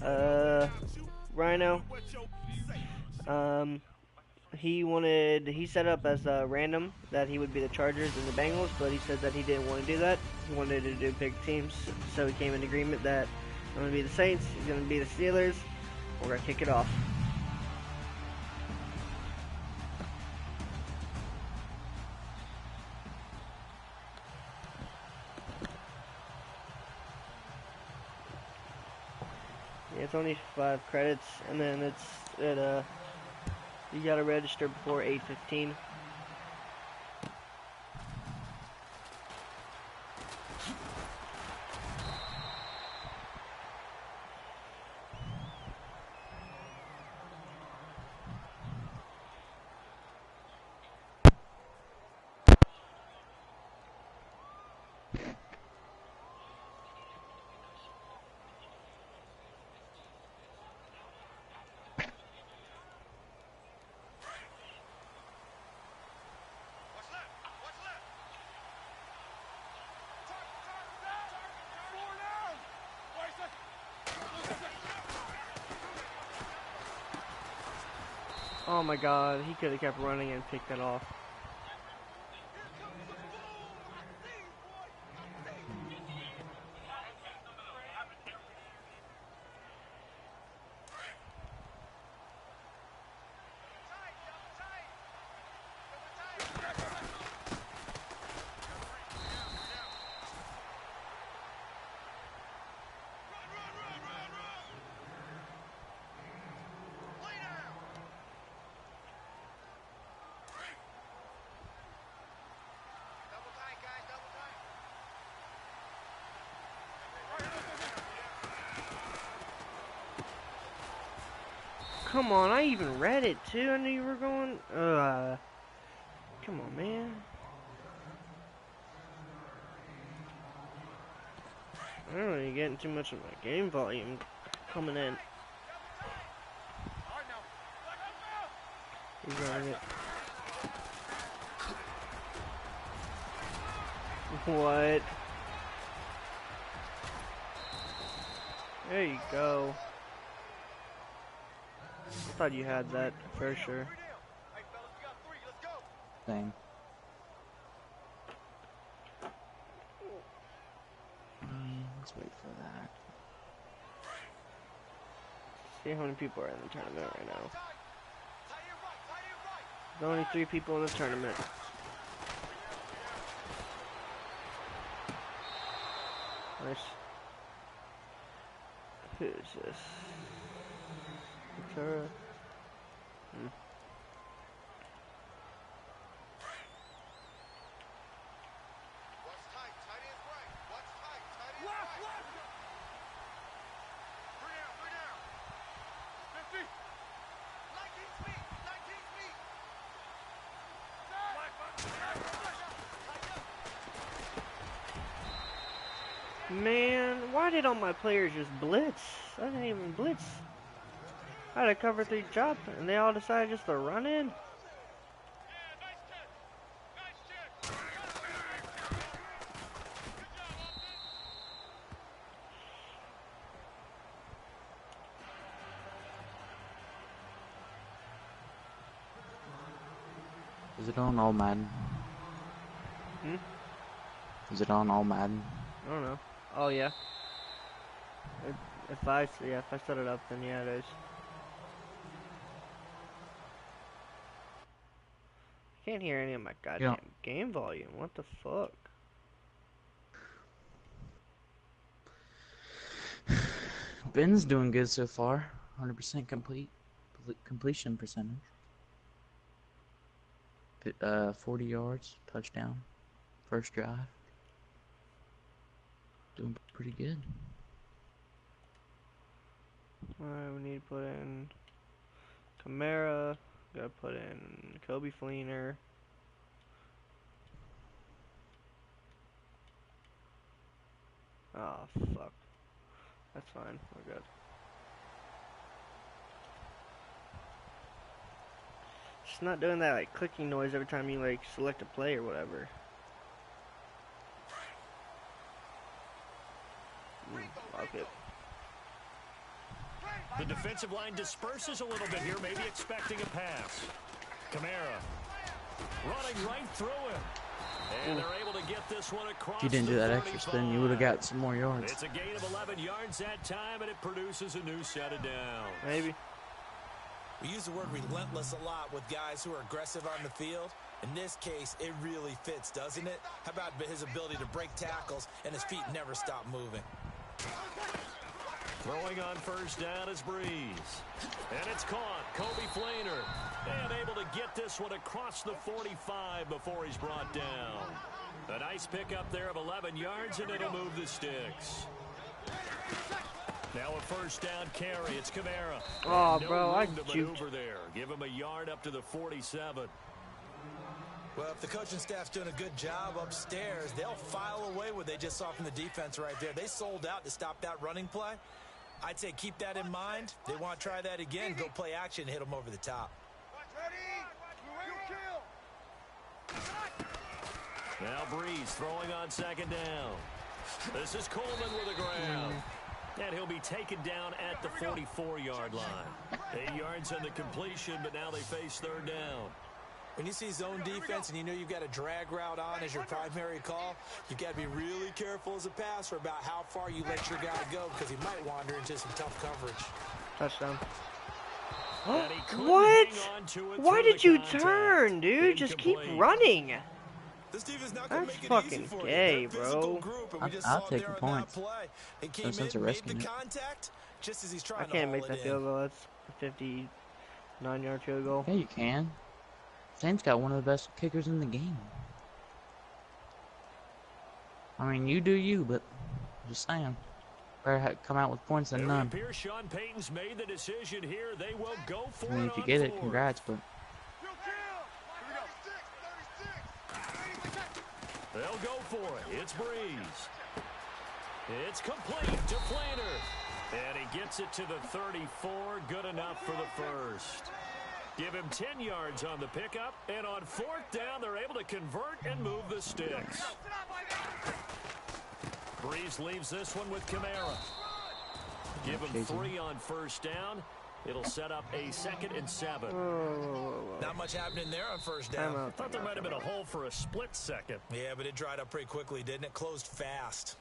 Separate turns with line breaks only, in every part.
Uh, Rhino. Um, he set up as random that he would be the Chargers and the Bengals, but he said that he didn't want to do that. He wanted to do big teams, so he came in agreement that I'm gonna be the Saints, he's gonna be the Steelers. We're gonna kick it off. Yeah, it's only 5 credits, and then you gotta register before 8:15. Oh my god, he could have kept running and picked it off. Come on, I even read it too. I knew you were going. Come on, man. I don't know, you're getting too much of my game volume coming in. He's running it. What? There you go. I thought you had that for sure.
Same. Let's wait for that.
See how many people are in the tournament right now. There's only 3 people in the tournament. Nice. Who is this? Ventura? Man, why did all my players just blitz? I didn't even blitz. I had a cover 3 job, and they all decided just to run in.
Is it on all Madden? Is it on all Madden?
I don't know. Oh yeah. If I set it up, then yeah, it is. Can't hear any of my goddamn game volume. What the fuck?
Ben's doing good so far. 100% completion percentage. 40 yards, touchdown, first drive. Doing pretty good.
Alright, we need to put in Kamara. Gotta put in Kobe Fleener. Oh, fuck. That's fine. We're good. Just not doing that, like, clicking noise every time you, like, select a play or whatever. Lock it.
The defensive line disperses a little bit here, maybe expecting a pass. Kamara running right through him. And they're able to get this one across.
If you didn't do that extra spin, you would have got some more yards.
It's a gain of 11 yards that time, and it produces a new set of downs.
Maybe.
We use the word relentless a lot with guys who are aggressive on the field. In this case, it really fits, doesn't it? How about his ability to break tackles and his feet never stop moving?
Throwing on first down is Breeze. And it's caught. Kobe Flainer. And able to get this one across the 45 before he's brought down. A nice pickup there of 11 yards, and it'll move the sticks. Now a first down carry. It's Kamara.
Oh,
no
bro, I
room to
juked.
maneuver there. Give him a yard up to the 47.
Well, if the coaching staff's doing a good job upstairs, they'll file away what they just saw from the defense right there. They sold out to stop that running play. I'd say keep that in mind. They want to try that again. Go play action, hit them over the top.
Now Breeze throwing on second down. This is Coleman with a grab. And he'll be taken down at the 44-yard line. 8 yards on the completion, but now they face third down.
When you see zone defense and you know you've got a drag route on as your primary call, you've got to be really careful as a passer about how far you let your guy go because he might wander into some tough coverage.
Touchdown.
And he couldn't
What?
hang on to it
Why
through
did
the
you
contact.
turn, dude? Just keep
Incomplete.
running.
This defense not gonna
That's
make it
fucking
easy for
gay,
you. They're a physical
bro.
group, and we just
I'll
saw it
take
there
the
on that
points.
play. He came
No sense
in,
of
made
risking
the
it.
contact just as he's
I
trying to
can't
haul
make
it
that
in.
field goal. That's a 59-yard field goal.
Yeah, you can. Saints got one of the best kickers in the game. I mean, you do you, but just saying. Better come out with points than
It
none.
appears Sean Payton's made the decision here. They will go for
I mean,
it
if you
on
get it,
fourth.
congrats, but
They'll go for it. It's Breeze. It's complete to Flainer. And he gets it to the 34. Good enough for the first. Give him 10 yards on the pickup. And on fourth down, they're able to convert and move the sticks. Breeze leaves this one with Kamara. Give him 3 on first down. It'll set up a 2nd and 7.
Not much happening there on first
Time
down.
out.
Thought there might have been a hole for a split second.
Yeah, but it dried up pretty quickly, didn't it? Closed fast.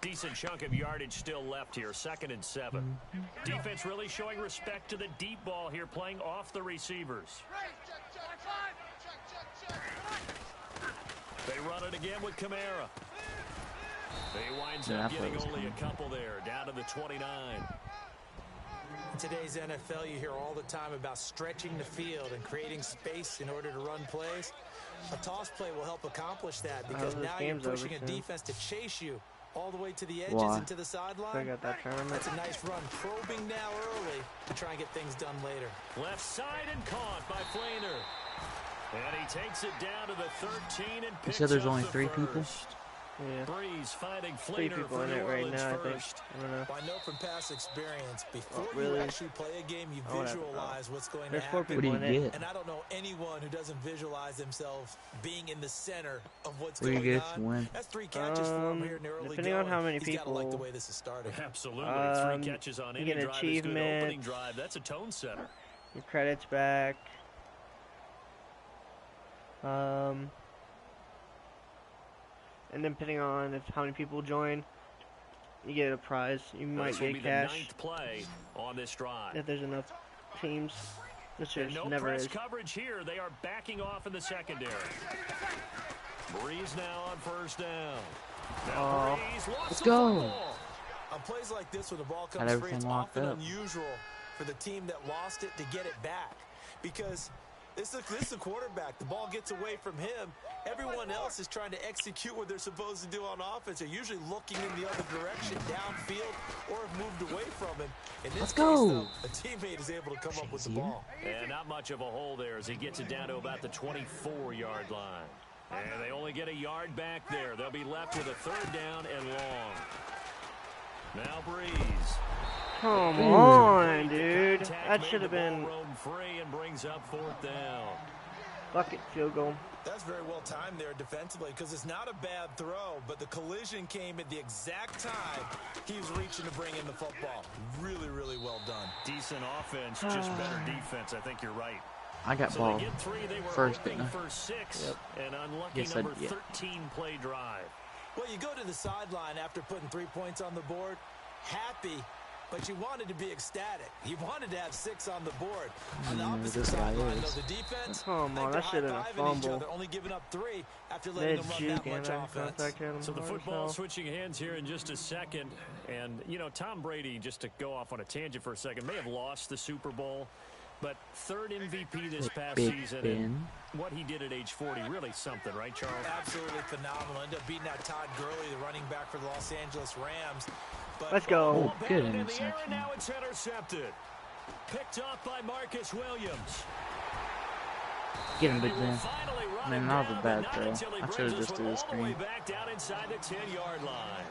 Decent chunk of yardage still left here. 2nd and 7. Defense really showing respect to the deep ball here, playing off the receivers. They run it again with Kamara. He winds
Yeah,
up
I thought it
getting
was
only a
coming.
couple there, down to the 29.
In today's NFL, you hear all the time about stretching the field and creating space in order to run plays. A toss play will help accomplish that because
this
now you're
game's over
pushing a
soon.
defense to chase you all the way to the edges
Why?
and to the
I
sideline.
got that tournament.
That's a nice run, probing now early to try and get things done later.
Left side and caught by Flainer. And he takes it down to the 13 and picks
said there's
up
only
the
3 people?
first.
Yeah.
Breeze finding
3
Flainer
people
for
in
New
it right
Orleans
now, I think.
first.
I don't know.
Well, I know from past experience, before
really?
you actually play a game, you
Oh, whatever.
visualize what's going
There's
to
4
happen.
what do
people
you
in it.
get?
And I don't know anyone who doesn't visualize themselves being in the center of what's
What do you
going
get if
on.
you win?
That's 3 catches for him here in the early
Depending on
going.
how many
He's gotta like the
people-
way this is started.
Absolutely.
Um,
3 catches on
you
any
get an
drive is good.
achievement.
Opening drive, that's a tone setter.
Your credits back. And then depending on how many people join, you get a prize. You might
This will
get
be
cash
the 9th play on this drive.
if there's enough teams. Which
And
there's
no
never
press
is.
coverage here. They are backing off in the secondary. Breeze now on first down. Now Breeze lost
Let's
the
go.
football.
On plays like this, when the ball
Had
comes free,
everything
it's
locked
often
up.
unusual for the team that lost it to get it back. Because this is the quarterback. The ball gets away from him. Everyone else is trying to execute what they're supposed to do on offense. They're usually looking in the other direction, downfield, or have moved away from him. In this
Let's
case,
go.
though, a teammate is able to come up with the ball.
And not much of a hole there as he gets it down to about the 24-yard line. And they only get a yard back there. They'll be left with a 3rd down and long. Now Breeze.
Come on, dude.
Contact
That
made
should have
the ball
been.
roam free and brings up 4th down.
Fuck it, field goal.
That's very well timed there defensively because it's not a bad throw, but the collision came at the exact time he was reaching to bring in the football. Really, really well done.
Decent offense, just better defense. I think you're right.
I got
So
ball
they get 3. They were
first,
hoping
didn't I?
for 6.
Yep.
An unlucky
Yes,
number
yeah.
13 play drive.
Well, you go to the sideline after putting 3 points on the board, happy, but you wanted to be ecstatic. You wanted to have 6 on the board. On the opposite
this guy
sideline,
is.
though, the defense,
Come on, that should have been a
high-fiving each
fumble.
other, only giving up 3 after letting them run
Mid-juke
that much
and
offense.
contact him.
So the football switching hands here in just a second. And, you know, Tom Brady, just to go off on a tangent for a second, may have lost the Super Bowl. But 3rd MVP this past
Big
season.
Ben.
And what he did at age 40, really something, right, Charles?
Absolutely phenomenal. Ended up beating out Todd Gurley, the running back for the Los Angeles Rams. But
Let's go.
Oh, good
Batted in the air, and
interception.
now it's intercepted. Picked off by Marcus Williams.
Get him, Big
He will
Ben.
finally run
Man,
him
that was a
down,
bad
but not
throw.
until he
I
brings
should've
this
just
one
threw the
all the way
screen.
back down inside the 10-yard line.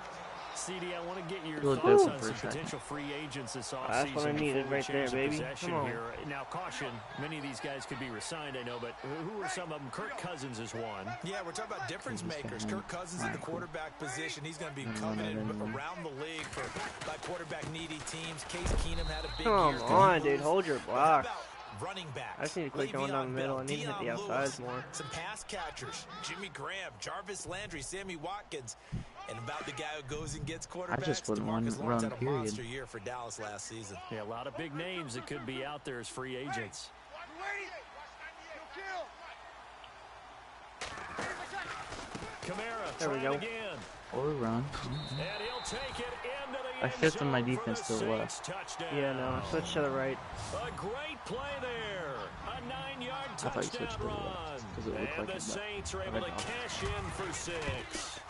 CD, I want to get your
Good
thoughts
doing
on
for a
some
second.
potential free agents this offseason.
That's what I needed
before we
right there,
change the
baby.
possession
Come on.
here. Now, caution, many of these guys could be resigned, I know, but who are some of them? Kirk Cousins is one.
yeah, we're talking about difference makers. Kirk Cousins at the quarterback position. He's going to be coveted around the league by quarterback-needy teams. Case Keenum had a big
Come
year.
on, dude. Hold your
But how
block.
about running backs?
I just need to quit going down the middle. I need to hit the outsides more.
Some pass catchers. Jimmy Graham, Jarvis Landry, Sammy Watkins. And about the guy who goes and gets quarterbacks,
just wouldn't
DeMarcus
run,
Lawrence had a
period.
monster year for Dallas last season.
Yeah, a lot of big names that could be out there as free agents. Kamara
There we
trying
go.
again.
Or run.
And he'll take it into the
I
end
shifted my
zone for
defense
the
to the left.
Saints touchdown.
Yeah, no. Switch to the right.
A great play there. A 9-yard
I thought you
touchdown
switched to the
run.
left, 'cause it looked
And
like
the
it, but
Saints are
I
able to
read off.
cash in for 6.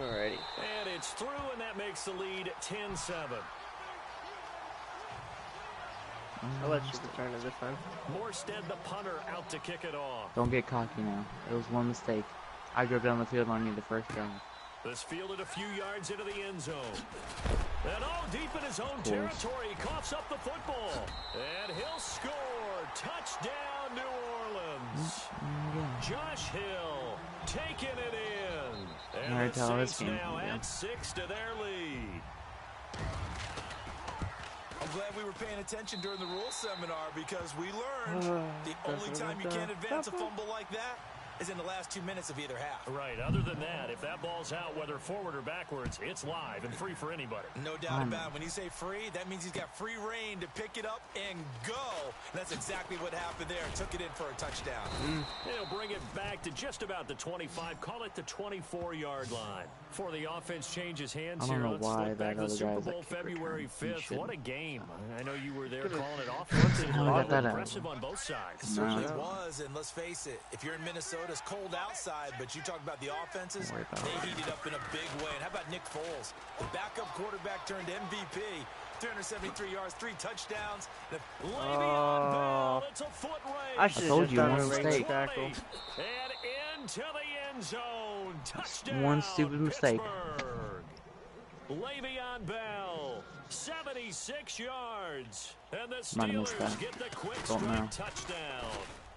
Alrighty.
And it's through, and that makes the lead 10-7.
I'll let you return it this time.
Morstead, the punter, out to kick it off.
Don't get cocky now. It was one mistake. I drove down the field and I need the first down.
This fielded a few yards into the end zone. And deep in his own territory, he coughs up the football. And he'll score. Touchdown, New Orleans. Josh Hill taking it in. And
Alright,
the
tell this
Saints
game.
now
Yeah.
add 6 to their lead.
I'm glad we were paying attention during the rules seminar because we learned the only time you can't advance a fumble like that is in the last 2 minutes of either half.
Right. Other than that, if that ball's out, whether forward or backwards, it's live and free for anybody.
No doubt about it. When you say free, that means he's got free reign to pick it up and go. And that's exactly what happened there. Took it in for a touchdown.
They'll bring it back to just about the 25, call it the 24-yard line. Before the offense changes hands
I don't
here,
know
let's
why
look
that
back to the
other
Super
guy's
Bowl
at kick
February
return. He
5th. What a
shouldn't.
game. I know you were there calling it offensive.
How got that out?
Impressive on both sides.
It certainly
No.
was, and let's face it, if you're in Minnesota, it's cold outside, but you talk about the offenses,
Don't worry about
they
it.
heated up in a big way. And how about Nick Foles, the backup quarterback turned MVP, 373 yards, 3 touchdowns.
Le'Veon Bell, it's a foot race.
I should
told
have just
you,
done
one
a regular
mistake.
tackle.
And into the end zone. Touchdown.
One stupid mistake.
Pittsburgh. Le'Veon Bell, 76 yards. And the
Might have missed
Steelers
that.
get the quick
Don't
strike
know.
touchdown.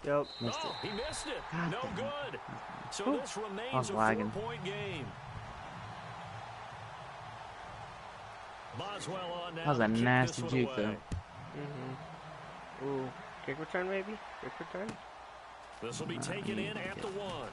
Yep.
Missed it.
He missed it.
God
No
damn it.
good. So
Whew.
this
I
remains
was
a
lagging.
4-point game. Boswell on now.
That was a
to kick
nasty
this one
juke,
away.
Mhm. Ooh. Kick return, maybe? Kick return?
This will be taken in at the 1.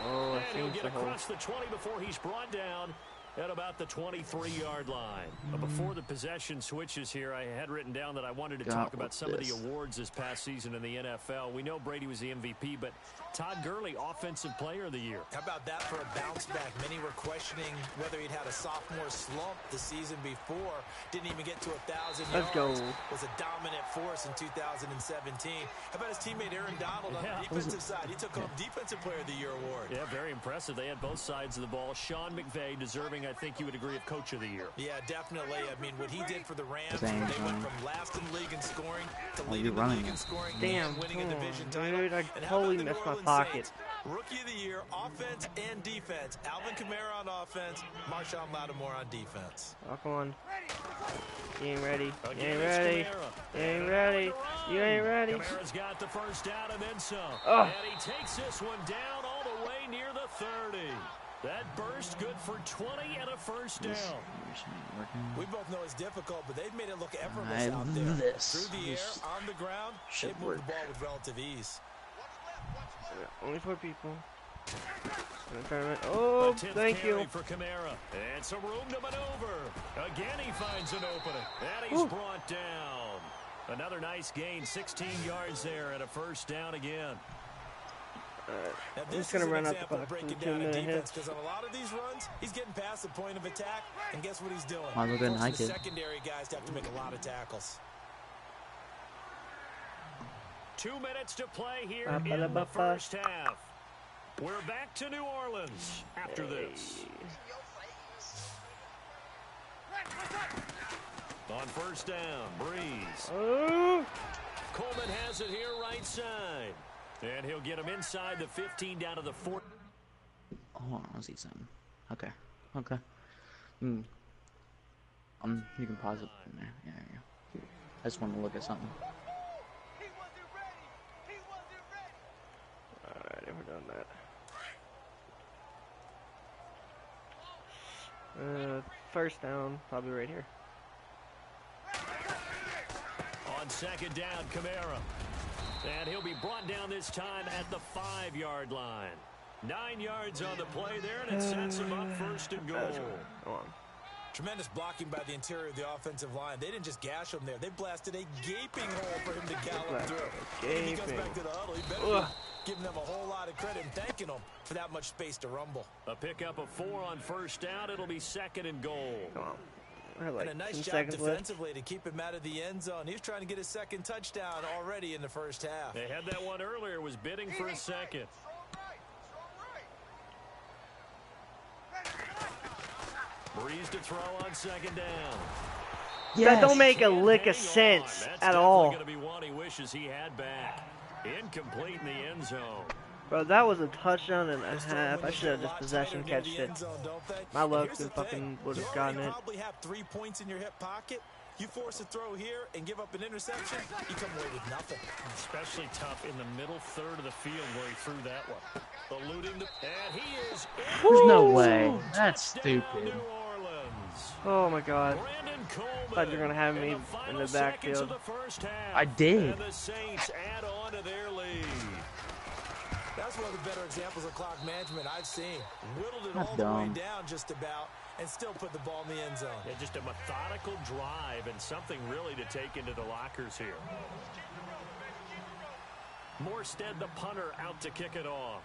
Oh, I
And he'll
think
get
the whole.
across the 20 before he's brought down at about the 23-yard line. But before the possession switches here, I had written down that I wanted to
God,
talk about
what's
some of
this?
the awards this past season in the NFL. We know Brady was the MVP, but Todd Gurley, Offensive Player of the Year.
How about that for a bounce back? Many were questioning whether he'd had a sophomore slump the season before. Didn't even get to 1,000 yards.
Let's go.
Was a dominant force in 2017. How about his teammate Aaron Donald on
Yeah.
the defensive side? He took home Defensive Player of the Year award.
Yeah, very impressive. They had both sides of the ball. Sean McVay deserving, I think you would agree, of Coach of the Year.
Yeah, definitely. I mean, what he did for the Rams,
Same
they went
time.
from last in the league in scoring to
Oh,
leading
you're
the
running
league in
it.
scoring
Damn,
and winning a
come
division
on,
title.
dude. I
And how about
totally
the
missed
New
my
Orleans
pocket.
Saints? Rookie of the year, offense and defense. Alvin Kamara on offense, Marshawn Lattimore on defense.
Oh, come on. You ain't ready. You
Again,
ain't
it's
ready.
Kamara.
You ain't
And
ready.
on the run.
You ain't ready.
Kamara's got the first down and then some.
Oh.
And he takes this one down all the way near the 30. That burst good for 20 and a first down.
We both know it's difficult, but they've made it look effortless out there. Through the air, on the ground, they've moved the ball with relative ease.
Only 4 people. Oh, thank you.
For Kamara. And some room to maneuver. Again, he finds an opening. And he's brought down. Another nice gain, 16 yards there and a first down again.
Now,
I'm just going to run out the clock.
Breaking
2
down a
minute
defense,
hits.
because on a lot of these runs, he's getting past the point of attack, and guess what he's doing?
Forcing
The secondary guys to have to make a lot of tackles.
2 minutes to play here in the first half. We're back to New Orleans after this. On first down, Breeze. Coleman has it here right side. And he'll get him inside the 15 down to the 4.
Hold on, I see something. Okay. Okay. You can pause it. Yeah. I just want to look at something.
Alright, we're done that. First down, probably right here.
On second down, Kamara. And he'll be brought down this time at the 5-yard line. 9 yards on the play there, and it sets him up first and goal.
Come on.
Tremendous blocking by the interior of the offensive line. They didn't just gash him there. They blasted a gaping hole for him to gallop through. And if he comes back to the huddle, he better be giving them a whole lot of credit and thanking them for that much space to rumble.
A pickup of 4 on first down. It'll be second and goal.
Come on. Like
and a nice job defensively to keep him out of the end zone. He was trying to get his second touchdown already in the first half.
They had that one earlier, was bidding for a second. Breeze to throw on second down.
Yes. That don't make a lick of sense at all.
That's going to be one he wishes he had back. Incomplete in the end zone.
Bro, that was a touchdown and a half. I should have just possession catched it. My luck fucking would have gotten it.
You probably have 3 points in your hip pocket. You force a throw here and give up an interception, you come away with nothing.
Especially tough in the middle third of the field where he threw that one. Eluding the... And he is...
There's no way. That's stupid.
Oh my god. I thought you were going to have me in the backfield.
I did.
And the Saints add on to their lead.
That's one of the better examples of clock management I've seen. Whittled it all the way down just about and still put the ball in the end zone.
Yeah, just a methodical drive and something really to take into the lockers here. Morstead, the punter, out to kick it off.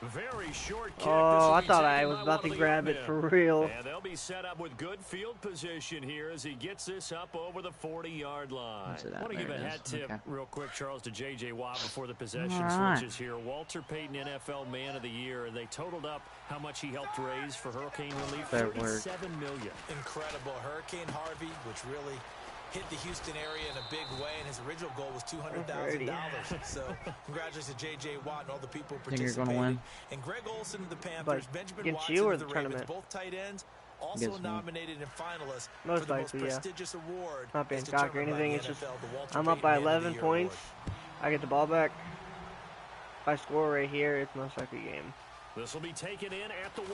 Very short kick.
Oh, I thought I was about to grab it for real.
And they'll be set up with good field position here as he gets this up over the 40-yard line. I want to give a hat tip real quick, Charles, to J.J. Watt before the possession switches here. Walter Payton, NFL Man of the Year, and they totaled up how much he helped raise for hurricane relief. $37 million.
Incredible. Hurricane Harvey, which really hit the Houston area in a big way, and his original goal was $200,000. So congratulations to J.J. Watt and all the people who participated. And Greg Olsen of the Panthers, Benjamin Watson of the Ravens, both tight ends, also nominated and finalists for the most prestigious award.
Not being cocky or anything, it's just I'm up by 11 points. I get the ball back. If I score right here, it's most likely a game.
This will be taken in at the 1.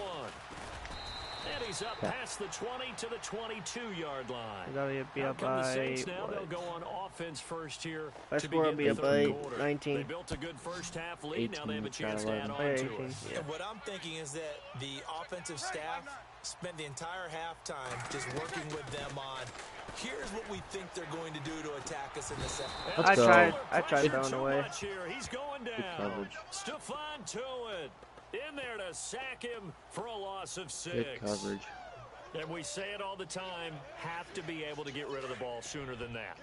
And he's up past the 20 to the 22-yard line.
That'll be up by
the Saints now. They'll go on offense first here.
My score will be up by 19.
They built a good first half lead. Now they have a chance to add on to it.
Yeah. And what I'm thinking is that the offensive staff spent the entire halftime just working with them on, here's what we think they're going to do to attack us in the second.
I tried throwing away.
He's going down. Stephon Tuitt in there to sack him for a loss of 6.
Good coverage.
And we say it all the time, have to be able to get rid of the ball sooner than that.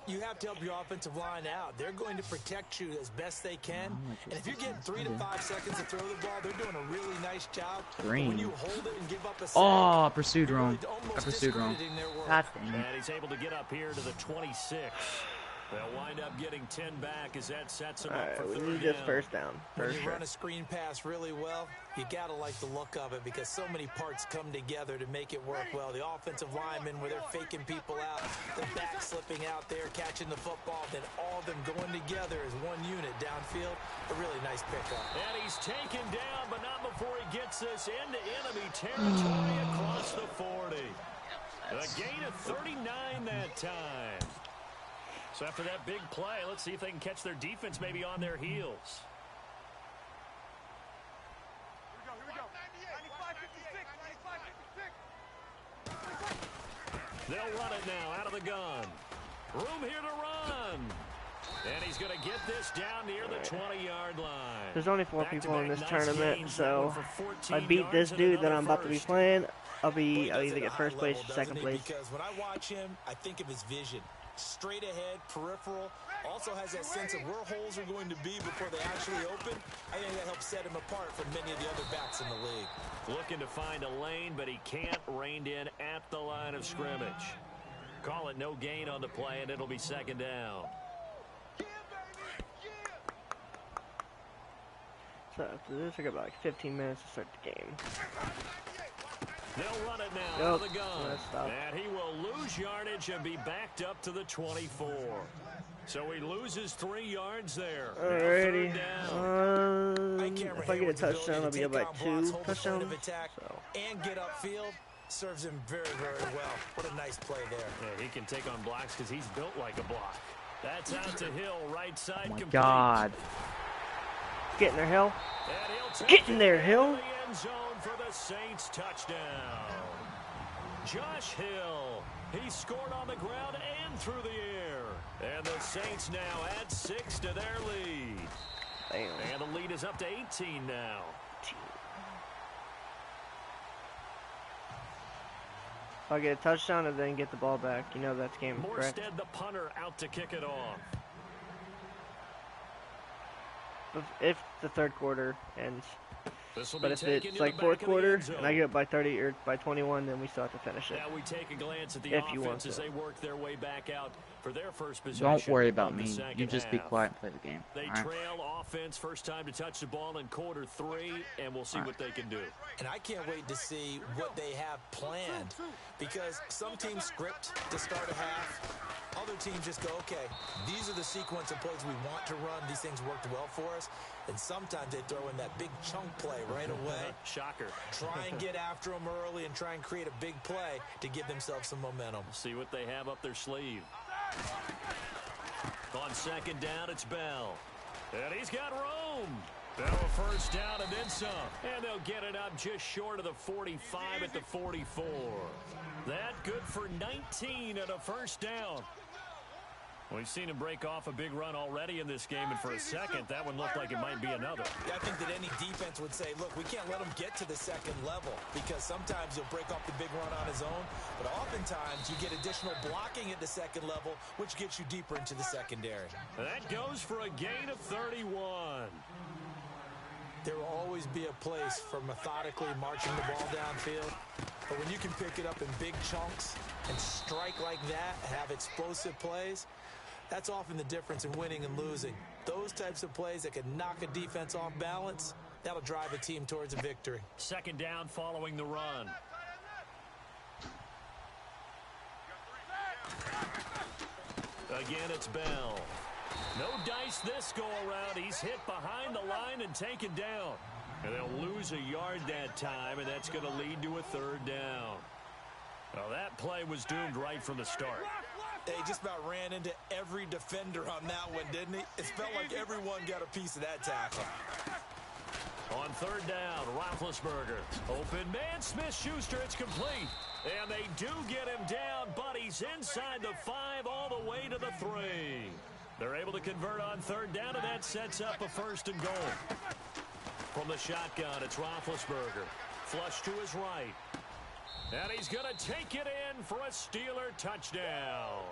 You have to help your offensive line out. They're going to protect you as best they can. And if you're getting 3 to 5 seconds to throw the ball, they're doing a really nice job. When you hold it and give up a sack,
I pursued wrong. I pursued wrong. God damn it.
And he's able to get up here to the 26. They'll wind up getting 10 back as that sets them up for
Alright, we
third
need this
down.
first down.
When
For
you
sure.
run a screen pass really well, you got to like the look of it because so many parts come together to make it work well. The offensive linemen, where they're faking people out, the back slipping out there, catching the football, then all of them going together as one unit downfield. A really nice pickup.
And he's taken down, but not before he gets this into enemy territory across the 40. A gain of 39 that time. So after that big play, let's see if they can catch their defense maybe on their heels.
Here we go. 95, 56.
They'll run it now out of the gun. Room here to run. And he's going to get this down near the 20-yard line.
There's only 4 people in this tournament,
gains,
so
for 14
if I beat this
yards and
dude that
another
I'm about to be
first.
playing, I'll
Well, he does
either
it
get
at a
first
high
place
level,
or second
doesn't he?
place.
Because when I watch him, I think of his vision. Straight ahead, peripheral, also has that sense of where holes are going to be before they actually open. I think that helps set him apart from many of the other backs in the league.
Looking to find a lane, but he can't rein in at the line of scrimmage. Call it no gain on the play, and it'll be second down.
So after this, I got about like 15 minutes to start the game.
They'll run it now out of the gun.
Let's stop.
And he will lose yardage and be backed up to the 24. So he loses 3 yards there. Now
Alrighty.
third down.
If I get a touchdown, I'll be up by 2 touchdowns.
Attack,
So
and get upfield serves him very, very well. What a nice play there.
Yeah, he can take on blocks because he's built like a block. That's out to Hill, right side.
Oh my
complete.
God.
get in there, Hill.
And he'll take
Get in
it
there,
into
Hill.
the end zone for the Saints touchdown. Josh Hill. He scored on the ground and through the air. And the Saints now add 6 to their lead.
Damn.
And the lead is up to 18 now.
If I get a touchdown and then get the ball back, you know that's game, correct?
Morstead, the punter, out to kick it off.
If the third quarter ends.
This will
But
be
if
taken
it's
to
like
the
fourth
back of the
quarter
end zone.
and I get up by 30 or by 21, then we still have to finish it.
Now we take a glance at the
If you want
offense as
to.
they work their way back out for their first possession.
Don't worry about
of the
me.
second
You just be
half.
quiet and play the game.
They
All right?
trail offense, first time to touch the ball in quarter 3, and we'll see what they can do.
And I can't wait to see what they have planned because some teams script to start a half. Other teams just go, okay, these are the sequence of plays we want to run. These things worked well for us. And sometimes they throw in that big chunk play right away.
Shocker.
Try and get after them early and try and create a big play to give themselves some momentum.
See what they have up their sleeve. On second down, it's Bell. And he's got room. Bell a first down and then some. And they'll get it up just short of the 45 at the 44. That good for 19 and a first down. We've seen him break off a big run already in this game, and for a second, that one looked like it might be another.
I think that any defense would say, look, we can't let him get to the second level because sometimes he'll break off the big run on his own, but oftentimes you get additional blocking at the second level, which gets you deeper into the secondary.
That goes for a gain of 31.
There will always be a place for methodically marching the ball downfield, but when you can pick it up in big chunks and strike like that, have explosive plays, that's often the difference in winning and losing. Those types of plays that can knock a defense off balance, that'll drive a team towards a victory.
Second down following the run. Again, it's Bell. No dice this go around. He's hit behind the line and taken down. And they'll lose a yard that time, and that's going to lead to a third down. Well, that play was doomed right from the start.
He just about ran into every defender on that one, didn't he? It felt like everyone got a piece of that tackle.
On third down, Roethlisberger. Open man, Smith-Schuster, it's complete. And they do get him down, but he's inside the 5 all the way to the 3. They're able to convert on third down, and that sets up a first and goal. From the shotgun, it's Roethlisberger. Flush to his right. And he's going to take it in for a Steeler touchdown.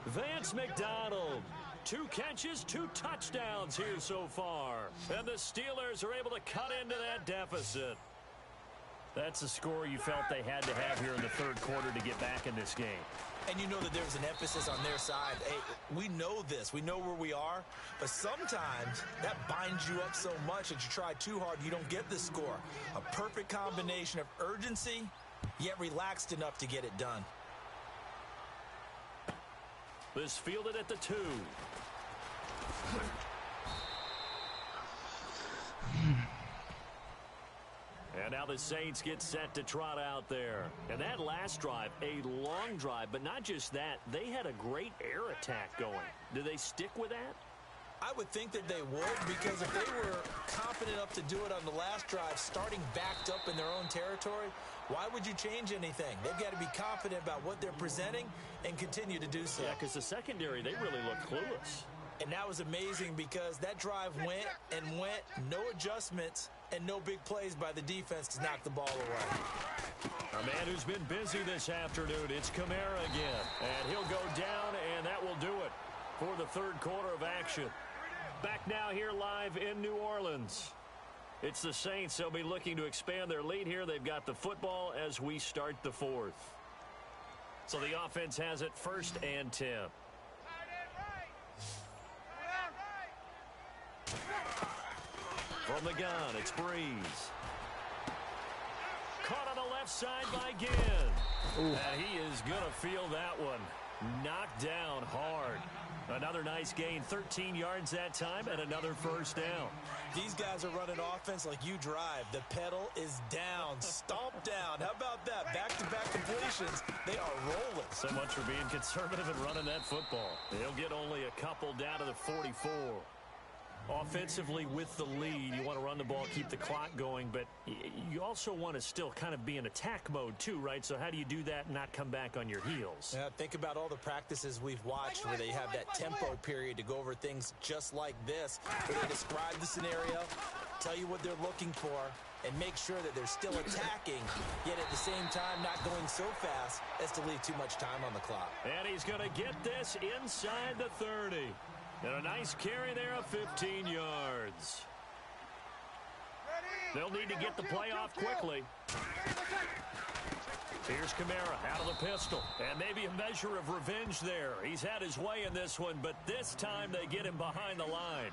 Vance McDonald. 2 catches, 2 touchdowns here so far. And the Steelers are able to cut into that deficit. That's a score you felt they had to have here in the third quarter to get back in this game.
And you know that there's an emphasis on their side. Hey, we know this. We know where we are. But sometimes that binds you up so much that you try too hard, you don't get the score. A perfect combination of urgency, yet relaxed enough to get it done.
This fielded at the 2. And now the Saints get set to trot out there. And that last drive, a long drive, but not just that. They had a great air attack going. Do they stick with that?
I would think that they would, because if they were confident enough to do it on the last drive, starting backed up in their own territory, why would you change anything? They've got to be confident about what they're presenting and continue to do so.
Yeah, because the secondary, they really looked clueless.
And that was amazing because that drive went and went, no adjustments, and no big plays by the defense to knock the ball away.
A man who's been busy this afternoon, it's Kamara again. And he'll go down, and that will do it for the third quarter of action. Back now here live in New Orleans. It's the Saints. They'll be looking to expand their lead here. They've got the football as we start the fourth. So the offense has it 1st and 10. From the gun, it's Breeze. Caught on the left side by Ginn. And he is going to feel that one. Knocked down hard. Another nice gain, 13 yards that time, and another first down.
These guys are running offense like you drive. The pedal is down, stomped down. How about that? Back-to-back completions. They are rolling.
So much for being conservative and running that football. They'll get only a couple down to the 44. Offensively with the lead, you want to run the ball, keep the clock going, but you also want to still kind of be in attack mode too, right? So how do you do that and not come back on your heels?
Think about all the practices we've watched where they have that tempo period to go over things just like this, where they describe the scenario, tell you what they're looking for, and make sure that they're still attacking, yet at the same time not going so fast as to leave too much time on the clock.
And he's going to get this inside the 30. And a nice carry there of 15 yards. They'll need to get the play off quickly. Here's Kamara out of the pistol. And maybe a measure of revenge there. He's had his way in this one, but this time they get him behind the line.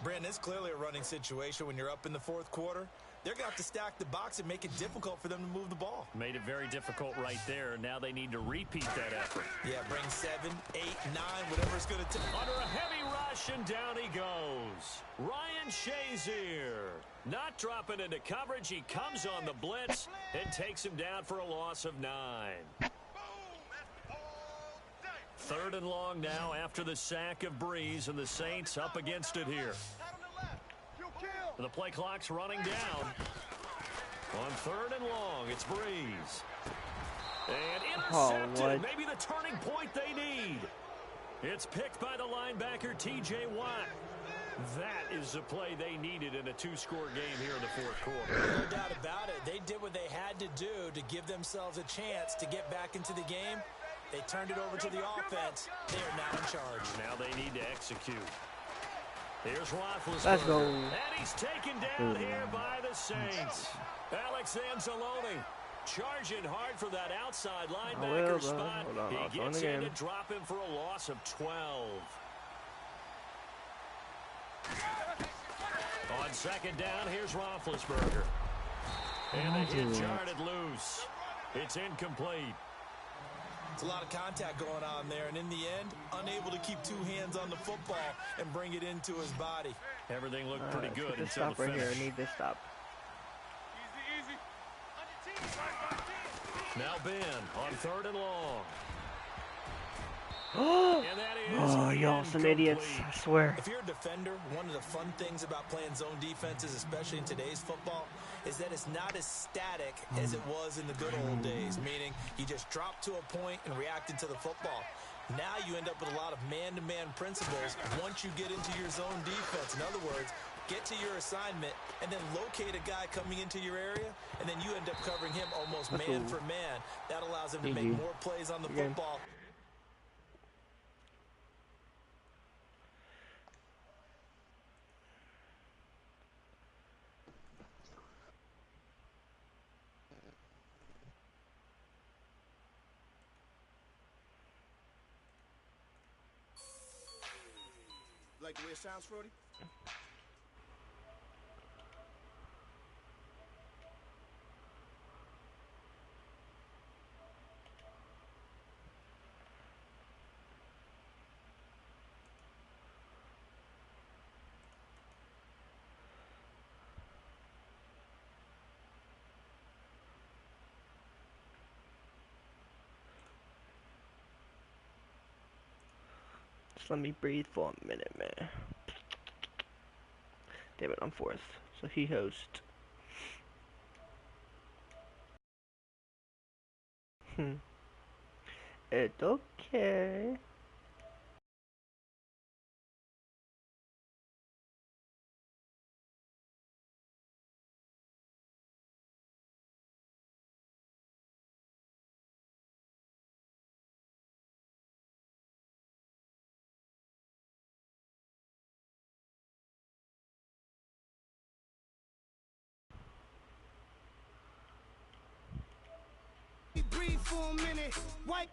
Brandon, it's clearly a running situation when you're up in the fourth quarter. They're going to have to stack the box and make it difficult for them to move the ball.
Made it very difficult right there. Now they need to repeat that effort.
Yeah, bring 7, 8, 9, whatever it's going to take.
Under a heavy rush, and down he goes. Ryan Shazier not dropping into coverage. He comes on the blitz and takes him down for a loss of 9. 3rd and long now after the sack of Breeze, and the Saints up against it here. The play clock's running down. On 3rd and long, it's Breeze. And intercepted. Maybe the turning point they need. It's picked by the linebacker, T.J. Watt. That is the play they needed in a 2-score game here in the fourth quarter.
No doubt about it. They did what they had to do to give themselves a chance to get back into the game. They turned it over to the offense. They are now in charge.
Now they need to execute. Here's Roethlisberger.
Let's go.
And he's taken down here by the Saints. Alex Anzalone charging hard for that outside linebacker spot. He gets in to drop him for a loss of 12. On 2nd down, here's Roethlisberger. And the hit jarred loose. It's incomplete.
It's a lot of contact going on there, and in the end, unable to keep 2 hands on the football and bring it into his body.
Everything looked pretty good until
stop
the
right
finish.
here. I need this stop.
Now Ben on 3rd and long. And that is
y'all some idiots, I swear.
If you're a defender, one of the fun things about playing zone defenses, especially in today's football, is that it's not as static as it was in the good old days, meaning you just drop to a point and reacted to the football. Now you end up with a lot of man-to-man principles once you get into your zone defense. In other words, get to your assignment and then locate a guy coming into your area, and then you end up covering him almost man for man. That allows him to make more plays on the football.
like the way it sounds, Frody?
Just let me breathe for a minute, man. Damn it, I'm fourth. So he hosts. It's okay.
Breathe for a minute. Wipe